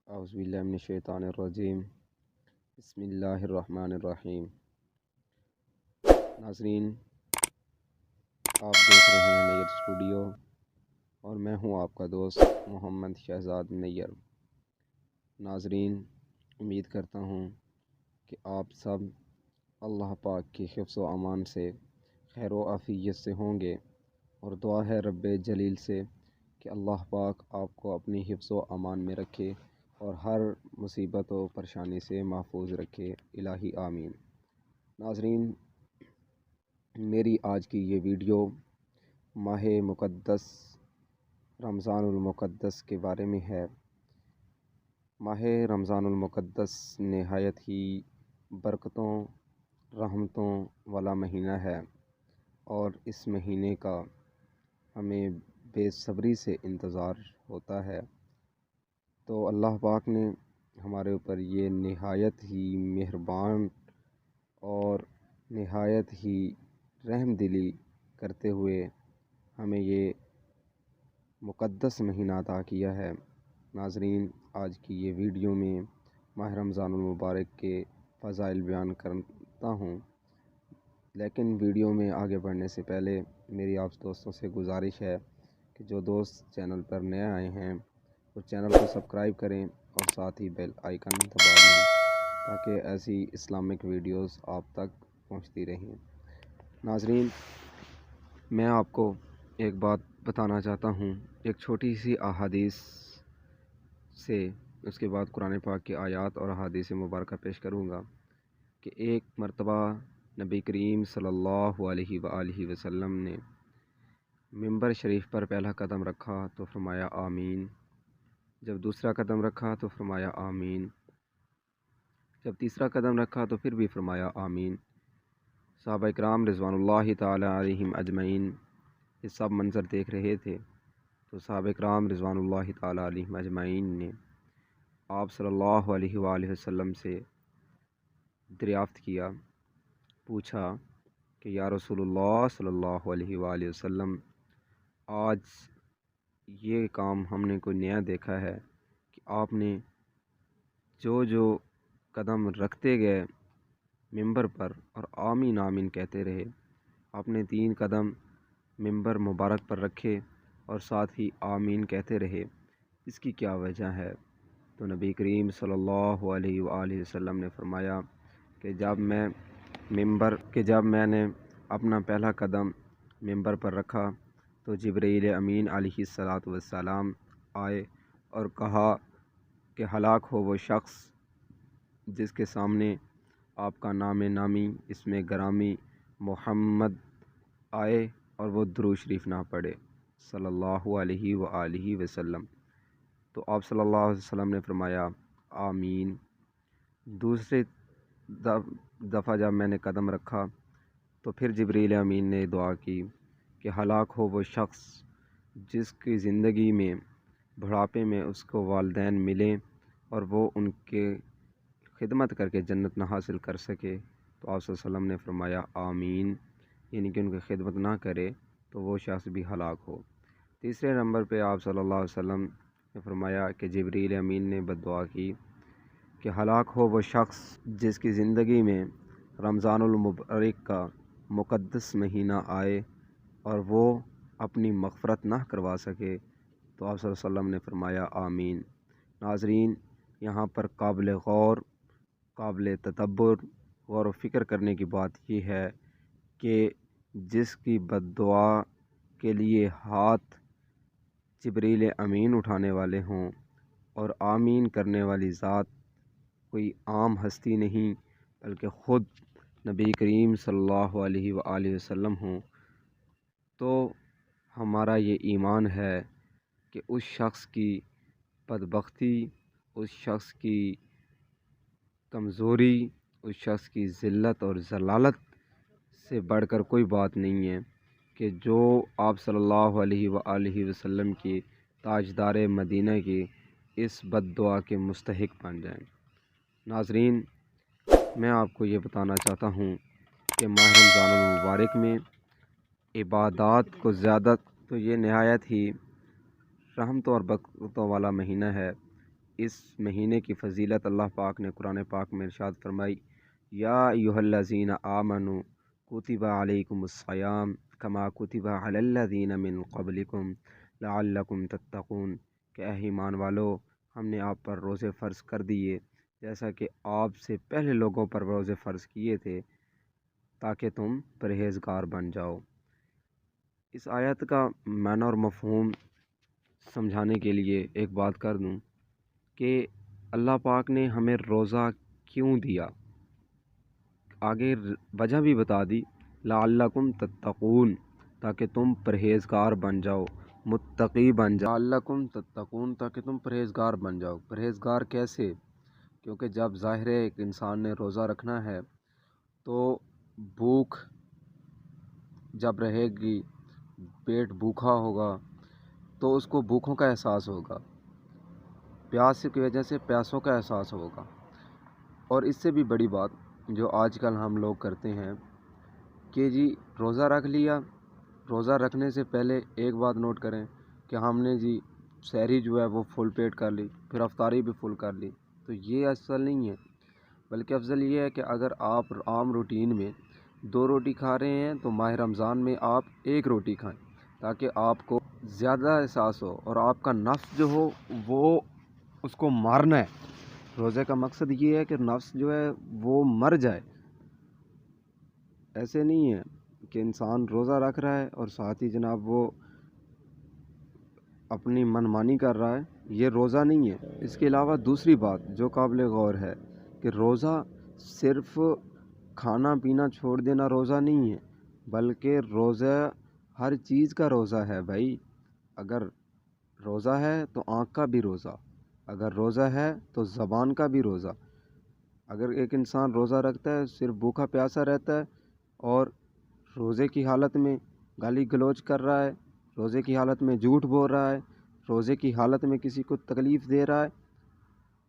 اعوذ باللہ من الشیطان الرجیم بسم اللہ الرحمن الرحیم۔ ناظرین، آپ دیکھ رہے ہیں نیئر اسٹوڈیو اور میں ہوں آپ کا دوست محمد شہزاد نیئر۔ ناظرین، امید کرتا ہوں کہ آپ سب اللہ پاک کی حفظ و امان سے خیر و عافیت سے ہوں گے، اور دعا ہے رب جلیل سے کہ اللہ پاک آپ کو اپنی حفظ و امان میں رکھے اور ہر مصیبت و پریشانی سے محفوظ رکھے، الہی آمین۔ ناظرین، میری آج کی یہ ویڈیو ماہ مقدس رمضان المقدس کے بارے میں ہے۔ ماہ رمضان المقدس نہایت ہی برکتوں، رحمتوں والا مہینہ ہے، اور اس مہینے کا ہمیں بے صبری سے انتظار ہوتا ہے۔ تو اللہ پاک نے ہمارے اوپر یہ نہایت ہی مہربان اور نہایت ہی رحم دلی کرتے ہوئے ہمیں یہ مقدس مہینہ عطا کیا ہے۔ ناظرین، آج کی یہ ویڈیو میں ماہ رمضان المبارک کے فضائل بیان کرتا ہوں، لیکن ویڈیو میں آگے بڑھنے سے پہلے میری آپ دوستوں سے گزارش ہے کہ جو دوست چینل پر نئے آئے ہیں وہ چینل کو سبسکرائب کریں اور ساتھ ہی بیل آئیکن دبا دیں تاکہ ایسی اسلامک ویڈیوز آپ تک پہنچتی رہیں۔ ناظرین، میں آپ کو ایک بات بتانا چاہتا ہوں، ایک چھوٹی سی احادیث سے، اس کے بعد قرآن پاک کی آیات اور احادیث مبارکہ پیش کروں گا کہ ایک مرتبہ نبی کریم صلی اللہ علیہ وآلہ وسلم نے ممبر شریف پر پہلا قدم رکھا تو فرمایا آمین، جب دوسرا قدم رکھا تو فرمایا آمین، جب تیسرا قدم رکھا تو پھر بھی فرمایا آمین۔ صحابہ کرام رضوان اللہ تعالی علیہم اجمعین یہ سب منظر دیکھ رہے تھے، تو صحابہ کرام رضوان اللہ تعالی علیہم اجمعین نے آپ صلی اللہ علیہ وآلہ وسلم سے دریافت کیا، پوچھا کہ یا رسول اللہ صلی اللہ علیہ وآلہ وسلم، آج یہ کام ہم نے کوئی نیا دیکھا ہے کہ آپ نے جو قدم رکھتے گئے ممبر پر اور آمین آمین کہتے رہے، آپ نے 3 قدم ممبر مبارک پر رکھے اور ساتھ ہی آمین کہتے رہے، اس کی کیا وجہ ہے؟ تو نبی کریم صلی اللہ علیہ وآلہ وسلم نے فرمایا کہ جب میں نے اپنا پہلا قدم ممبر پر رکھا تو جبرائیل امین علیہ الصلاۃ والسلام آئے اور کہا کہ ہلاک ہو وہ شخص جس کے سامنے آپ کا نام نامی اسم گرامی محمد آئے اور وہ درود شریف نہ پڑھے صلی اللہ علیہ وآلہ وسلم۔ تو آپ صلی اللہ علیہ وسلم نے فرمایا آمین۔ دوسرے دفعہ جب میں نے قدم رکھا تو پھر جبرائیل امین نے دعا کی کہ ہلاک ہو وہ شخص جس کی زندگی میں بڑھاپے میں اس کو والدین ملیں اور وہ ان کے خدمت کر کے جنت نہ حاصل کر سکے، تو آپ صلی اللہ علیہ وسلم نے فرمایا آمین، یعنی کہ ان کی خدمت نہ کرے تو وہ شخص بھی ہلاک ہو۔ تیسرے نمبر پہ آپ صلی اللہ علیہ وسلم نے فرمایا کہ جبرائیل امین نے بد دعا کی کہ ہلاک ہو وہ شخص جس کی زندگی میں رمضان المبارک کا مقدس مہینہ آئے اور وہ اپنی مغفرت نہ کروا سکے، تو آپ صلی اللہ علیہ وسلم نے فرمایا آمین۔ ناظرین، یہاں پر قابل غور، قابل تدبر، غور و فکر کرنے کی بات یہ ہے کہ جس کی بد دعا کے لیے ہاتھ جبرائیل امین اٹھانے والے ہوں اور آمین کرنے والی ذات کوئی عام ہستی نہیں بلکہ خود نبی کریم صلی اللہ علیہ وآلہ وسلم ہوں، تو ہمارا یہ ایمان ہے کہ اس شخص کی بدبختی، اس شخص کی کمزوری، اس شخص کی ذلت اور ضلالت سے بڑھ کر کوئی بات نہیں ہے کہ جو آپ صلی اللہ علیہ وآلہ وسلم کی تاجدار مدینہ کی اس بد دعا کے مستحق بن جائیں۔ ناظرین، میں آپ کو یہ بتانا چاہتا ہوں کہ ماہ رمضان المبارک میں عبادات کو زیادہ تو یہ نہایت ہی رحمتوں اور برکتوں والا مہینہ ہے، اس مہینے کی فضیلت اللہ پاک نے قرآن پاک میں ارشاد فرمائی، یا ایھا الذین آمنوا کتب علیکم الصیام کما کتب علی الذین من قبلکم لعلکم تتقون، کہ اے ایمان والو، ہم نے آپ پر روزے فرض کر دیے جیسا کہ آپ سے پہلے لوگوں پر روزے فرض کیے تھے تاکہ تم پرہیزگار بن جاؤ۔ اس آیت کا معنی اور مفہوم سمجھانے کے لیے ایک بات کر دوں کہ اللہ پاک نے ہمیں روزہ کیوں دیا، آگے وجہ بھی بتا دی، لعلکم تتقون، تاکہ تم پرہیزگار بن جاؤ، متقی بن جاؤ، لعلکم تتقون، تاکہ تم پرہیزگار بن جاؤ۔ پرہیزگار کیسے؟ کیونکہ جب ظاہر ہے ایک انسان نے روزہ رکھنا ہے تو بھوک جب رہے گی، پیٹ بھوکا ہوگا تو اس کو بھوکوں کا احساس ہوگا، پیاس کی وجہ سے پیاسوں کا احساس ہوگا۔ اور اس سے بھی بڑی بات جو آج کل ہم لوگ کرتے ہیں کہ جی روزہ رکھ لیا، روزہ رکھنے سے پہلے ایک بات نوٹ کریں کہ ہم نے جی سحری جو ہے وہ فل پیٹ کر لی، پھر افطاری بھی فل کر لی، تو یہ اصل نہیں ہے، بلکہ افضل یہ ہے کہ اگر آپ عام روٹین میں 2 روٹی کھا رہے ہیں تو ماہ رمضان میں آپ 1 روٹی کھائیں تاکہ آپ کو زیادہ احساس ہو اور آپ کا نفس جو ہو وہ اس کو مارنا ہے۔ روزے کا مقصد یہ ہے کہ نفس جو ہے وہ مر جائے۔ ایسے نہیں ہے کہ انسان روزہ رکھ رہا ہے اور ساتھ ہی جناب وہ اپنی من مانی کر رہا ہے، یہ روزہ نہیں ہے۔ اس کے علاوہ دوسری بات جو قابل غور ہے کہ روزہ صرف کھانا پینا چھوڑ دینا روزہ نہیں ہے، بلکہ روزہ ہر چیز کا روزہ ہے بھائی۔ اگر روزہ ہے تو آنکھ کا بھی روزہ، اگر روزہ ہے تو زبان کا بھی روزہ۔ اگر ایک انسان روزہ رکھتا ہے صرف بھوکا پیاسا رہتا ہے اور روزے کی حالت میں گالی گلوچ کر رہا ہے، روزے کی حالت میں جھوٹ بول رہا ہے، روزے کی حالت میں کسی کو تکلیف دے رہا ہے،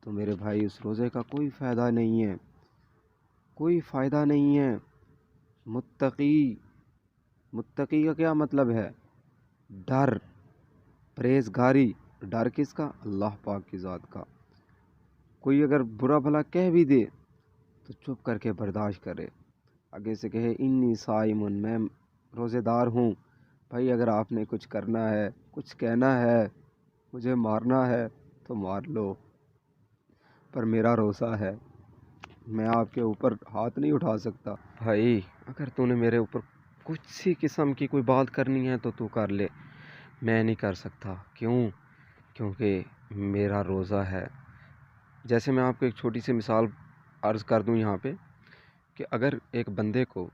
تو میرے بھائی اس روزے کا کوئی فائدہ نہیں ہے، کوئی فائدہ نہیں ہے۔ متقی کا کیا مطلب ہے؟ ڈر، پرہیزگاری۔ ڈر کس کا؟ اللہ پاک کی ذات کا۔ کوئی اگر برا بھلا کہہ بھی دے تو چپ کر کے برداشت کرے، آگے سے کہے انی صائمن، میں روزے دار ہوں۔ بھائی اگر آپ نے کچھ کرنا ہے، کچھ کہنا ہے، مجھے مارنا ہے تو مار لو، پر میرا روزہ ہے، میں آپ کے اوپر ہاتھ نہیں اٹھا سکتا۔ بھائی اگر تو نے میرے اوپر کچھ سی قسم کی کوئی بات کرنی ہے تو تو کر لے، میں نہیں کر سکتا۔ کیوں؟ کیونکہ میرا روزہ ہے۔ جیسے میں آپ کو ایک چھوٹی سی مثال عرض کر دوں یہاں پہ کہ اگر ایک بندے کو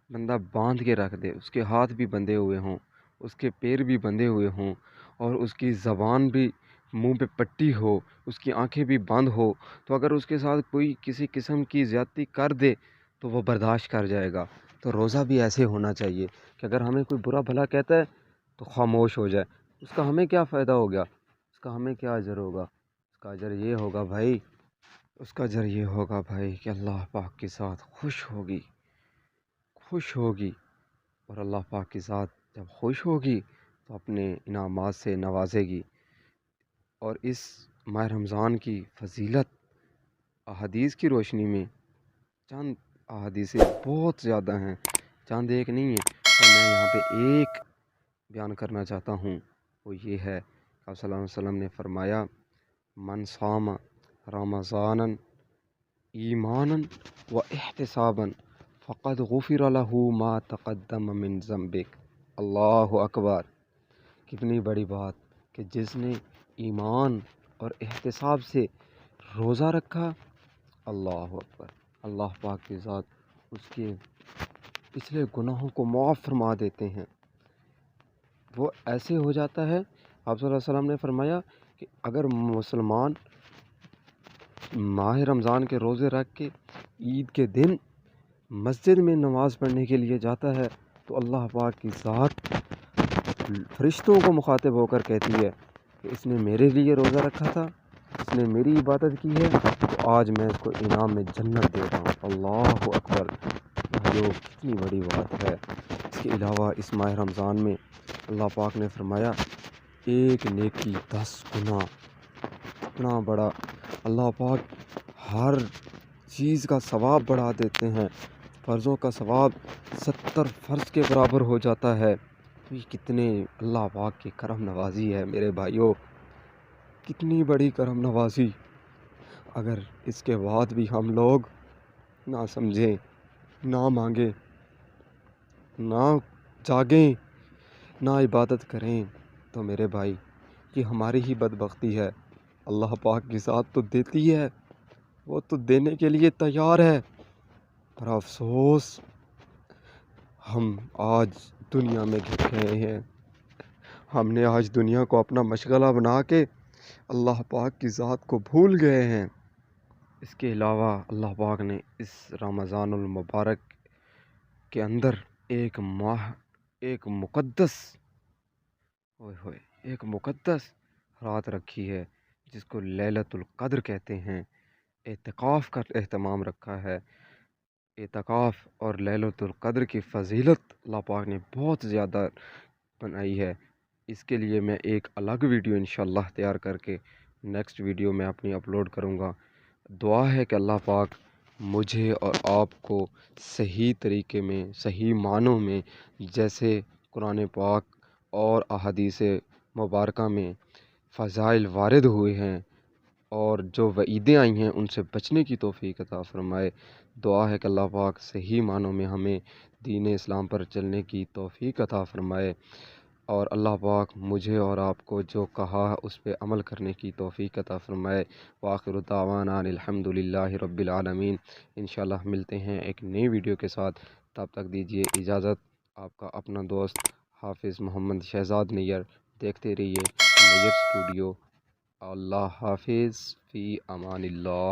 بندہ باندھ کے رکھ دے، اس کے ہاتھ بھی بندھے ہوئے ہوں، اس کے پیر بھی بندھے ہوئے ہوں اور اس کی زبان بھی منہ پہ پٹی ہو، اس کی آنکھیں بھی بند ہو، تو اگر اس کے ساتھ کوئی کسی قسم کی زیادتی کر دے تو وہ برداشت کر جائے گا۔ تو روزہ بھی ایسے ہونا چاہیے کہ اگر ہمیں کوئی برا بھلا کہتا ہے تو خاموش ہو جائے۔ اس کا ہمیں کیا فائدہ ہو گیا؟ اس کا ہمیں کیا اجر ہوگا؟ اس کا اجر یہ ہوگا بھائی، اس کا اجر یہ ہوگا بھائی کہ اللہ پاک کے ساتھ خوش ہوگی، اور اللہ پاک کی ذات جب خوش ہوگی تو اپنے انعامات سے نوازے گی۔ اور اس ماہ رمضان کی فضیلت احادیث کی روشنی میں چند احادیث بہت زیادہ ہیں، چند ایک نہیں ہیں، اور میں یہاں پہ ایک بیان کرنا چاہتا ہوں، وہ یہ ہے کہ آپ صلی اللہ علیہ وسلم نے فرمایا، من صام رمضانا ایمانا و احتسابا فقد غفر له ما تقدم من ذنبک۔ اللہ اکبر! کتنی بڑی بات کہ جس نے ایمان اور احتساب سے روزہ رکھا، اللہ اکبر، اللہ پاک کی ذات اس کے پچھلے گناہوں کو معاف فرما دیتے ہیں۔ وہ ایسے ہو جاتا ہے، آپ صلی اللہ علیہ وسلم نے فرمایا کہ اگر مسلمان ماہ رمضان کے روزے رکھ کے عید کے دن مسجد میں نماز پڑھنے کے لیے جاتا ہے تو اللہ پاک کی ذات فرشتوں کو مخاطب ہو کر کہتی ہے کہ اس نے میرے لیے روزہ رکھا تھا، اس نے میری عبادت کی ہے، تو آج میں اس کو انعام میں جنت دے رہا ہوں۔ اللہ اکبر! بھائیو کتنی بڑی بات ہے۔ اس کے علاوہ اس ماہ رمضان میں اللہ پاک نے فرمایا ایک نیکی 10 گناہ، کتنا بڑا اللہ پاک ہر چیز کا ثواب بڑھا دیتے ہیں، فرضوں کا ثواب 70 فرض کے برابر ہو جاتا ہے۔ تو یہ کتنے اللہ پاک کی کرم نوازی ہے میرے بھائیوں، کتنی بڑی کرم نوازی۔ اگر اس کے بعد بھی ہم لوگ نہ سمجھیں، نہ مانگیں، نہ جاگیں، نہ عبادت کریں تو میرے بھائی یہ ہماری ہی بدبختی ہے۔ اللہ پاک کی ذات تو دیتی ہے، وہ تو دینے کے لیے تیار ہے، پر افسوس ہم آج دنیا میں گھر گئے ہیں۔ ہم نے آج دنیا کو اپنا مشغلہ بنا کے اللہ پاک کی ذات کو بھول گئے ہیں۔ اس کے علاوہ اللہ پاک نے اس رمضان المبارک کے اندر ایک مقدس رات رکھی ہے جس کو لیلۃ القدر کہتے ہیں۔ اعتکاف کا اہتمام رکھا ہے۔ اعتکاف اور لیلۃ القدر کی فضیلت اللہ پاک نے بہت زیادہ بنائی ہے۔ اس کے لیے میں ایک الگ ویڈیو انشاءاللہ تیار کر کے نیکسٹ ویڈیو میں اپنی اپلوڈ کروں گا۔ دعا ہے کہ اللہ پاک مجھے اور آپ کو صحیح طریقے میں، صحیح معنوں میں، جیسے قرآن پاک اور احادیث مبارکہ میں فضائل وارد ہوئے ہیں اور جو وعیدیں آئی ہیں ان سے بچنے کی توفیق عطا فرمائے۔ دعا ہے کہ اللہ پاک صحیح معنوں میں ہمیں دین اسلام پر چلنے کی توفیق عطا فرمائے، اور اللہ پاک مجھے اور آپ کو جو کہا اس پہ عمل کرنے کی توفیق عطا فرمائے۔ وآخر دعوانا ان الحمد للہ رب العالمین۔ انشاءاللہ ملتے ہیں ایک نئی ویڈیو کے ساتھ، تب تک دیجیے اجازت۔ آپ کا اپنا دوست حافظ محمد شہزاد نیّر۔ دیکھتے رہیے نیّر اسٹوڈیو۔ اللہ حافظ، فی امان اللہ۔